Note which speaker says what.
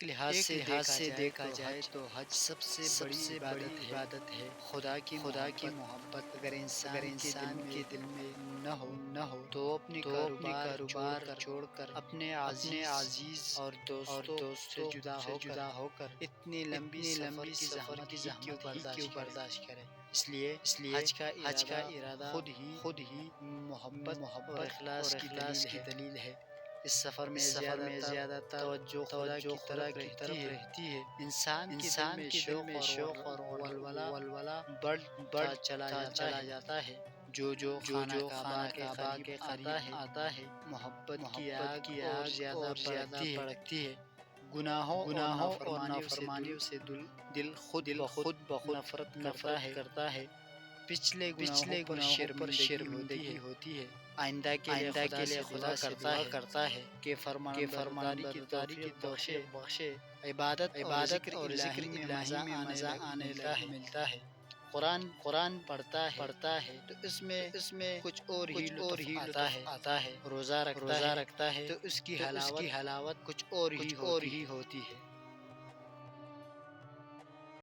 Speaker 1: ایک لحاظ سے دیکھا جائے تو حج سب سے بڑی عبادت ہے۔ خدا کی محبت اگر انسان کے دل میں نہ ہو تو اپنی کاروبار چھوڑ کر اپنے عزیز اور دوستوں سے جدا ہو کر اتنی لمبی سفر کی زحمت کیوں برداشت کرے۔ اس لیے حج کا ارادہ خود ہی محبت اور اخلاص کی دلیل ہے۔ اس سفر میں زیادہ توجہ خدا کی طرف رہتی ہے۔ انسان کے دل میں شوق اور ولولہ بڑھتا چلا جاتا ہے۔ جو خانہ کعبہ کے قریب آتا ہے محبت کی آگ اور زیادہ بڑھتی ہے۔ گناہوں اور نافرمانیوں سے دل خود بخود نفرت کرتا ہے۔ پچھلے گناہوں پر شرمندگی ہوتی ہے۔ آئندہ کے لیے خدا سے دعا کرتا ہے کہ فرمانبرداری کی توفیق بخشے۔ عبادت اور ذکر الہی میں مزہ آنے ملتا ہے۔ قرآن پڑھتا ہے تو اس میں کچھ اور ہی لطف آتا ہے۔ روزہ رکھتا ہے تو اس کی حلاوت کچھ اور ہی ہوتی ہے۔